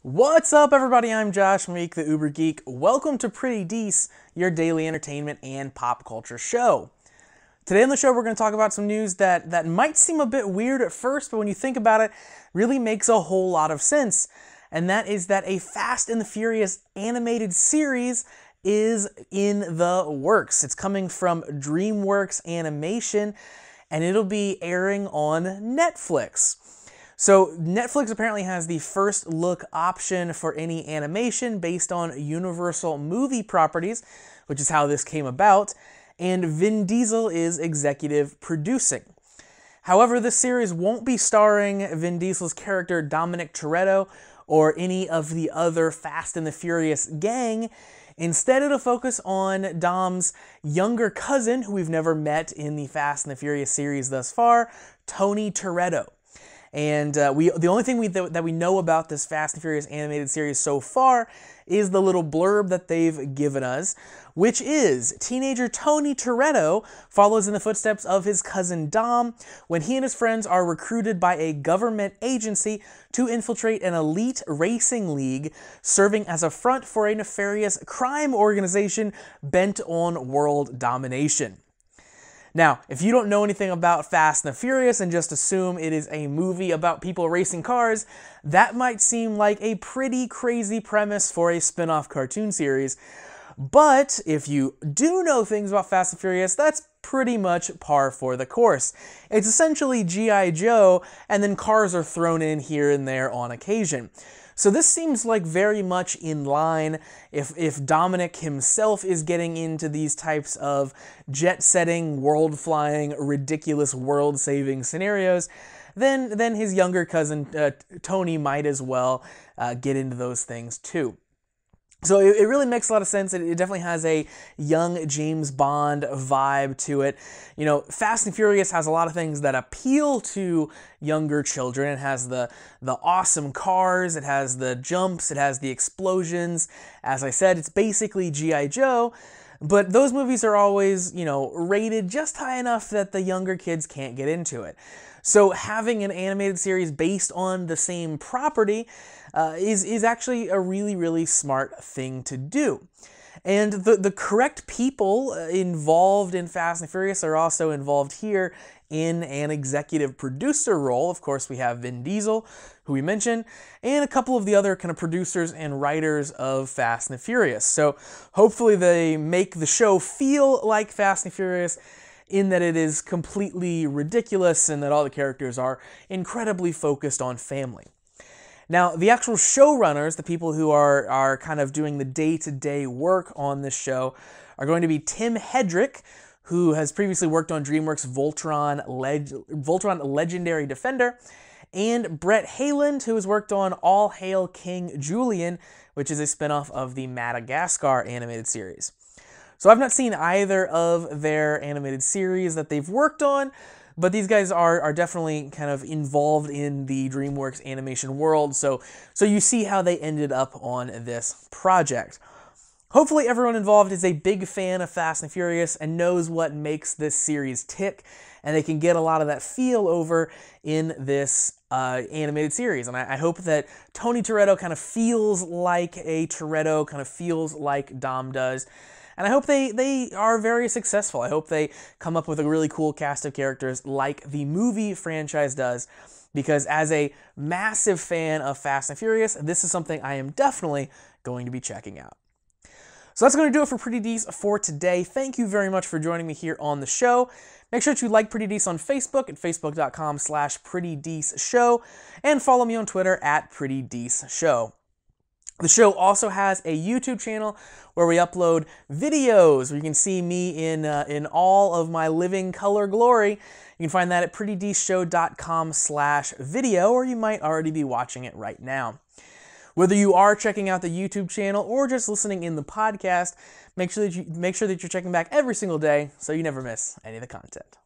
What's up, everybody? I'm Josh Meek, the Uber Geek. Welcome to Pretty Dece, your daily entertainment and pop culture show. Today on the show, we're going to talk about some news that might seem a bit weird at first, but when you think about it, really makes a whole lot of sense. And that is that a Fast and the Furious animated series is in the works. It's coming from Dreamworks Animation, and it'll be airing on Netflix. So Netflix apparently has the first look option for any animation based on Universal movie properties, which is how this came about, and Vin Diesel is executive producing. However, this series won't be starring Vin Diesel's character Dominic Toretto or any of the other Fast and the Furious gang. Instead, it'll focus on Dom's younger cousin, who we've never met in the Fast and the Furious series thus far, Tony Toretto. And the only thing that we know about this Fast and Furious animated series so far is the little blurb that they've given us, which is teenager Tony Toretto follows in the footsteps of his cousin Dom when he and his friends are recruited by a government agency to infiltrate an elite racing league serving as a front for a nefarious crime organization bent on world domination. Now, if you don't know anything about Fast and the Furious and just assume it is a movie about people racing cars, that might seem like a pretty crazy premise for a spin-off cartoon series. But if you do know things about Fast and Furious, that's pretty much par for the course. It's essentially G.I. Joe, and then cars are thrown in here and there on occasion. So this seems like very much in line. If Dominic himself is getting into these types of jet-setting, world-flying, ridiculous world-saving scenarios, then his younger cousin Tony might as well get into those things too. So it really makes a lot of sense. It definitely has a young James Bond vibe to it. You know, Fast and Furious has a lot of things that appeal to younger children. It has the awesome cars, it has the jumps, it has the explosions. As I said, it's basically G.I. Joe, but those movies are always, you know, rated just high enough that the younger kids can't get into it. So having an animated series based on the same property is actually a really, really smart thing to do. And the correct people involved in Fast and Furious are also involved here in an executive producer role. Of course, we have Vin Diesel, who we mentioned, and a couple of the other kind of producers and writers of Fast and the Furious. So hopefully they make the show feel like Fast and Furious in that it is completely ridiculous and that all the characters are incredibly focused on family. Now, the actual showrunners, the people who are kind of doing the day-to-day work on this show, are going to be Tim Hedrick, who has previously worked on DreamWorks' Voltron Legendary Defender, and Brett Hayland, who has worked on All Hail King Julian, which is a spinoff of the Madagascar animated series. So I've not seen either of their animated series that they've worked on, but these guys are definitely kind of involved in the DreamWorks animation world, so you see how they ended up on this project. Hopefully everyone involved is a big fan of Fast and Furious and knows what makes this series tick, and they can get a lot of that feel over in this animated series. And I hope that Tony Toretto kind of feels like a Toretto, kind of feels like Dom does. And I hope they are very successful. I hope they come up with a really cool cast of characters like the movie franchise does, because as a massive fan of Fast and Furious, this is something I am definitely going to be checking out. So that's going to do it for Pretty Dece for today. Thank you very much for joining me here on the show. Make sure to like Pretty Dece on Facebook at facebook.com/PrettyDeceShow and follow me on Twitter at PrettyDeceShow. The show also has a YouTube channel where we upload videos where you can see me in all of my living color glory. You can find that at PrettyDeceShow.com/video, or you might already be watching it right now. Whether you are checking out the YouTube channel or just listening in the podcast, make sure that you're checking back every single day so you never miss any of the content.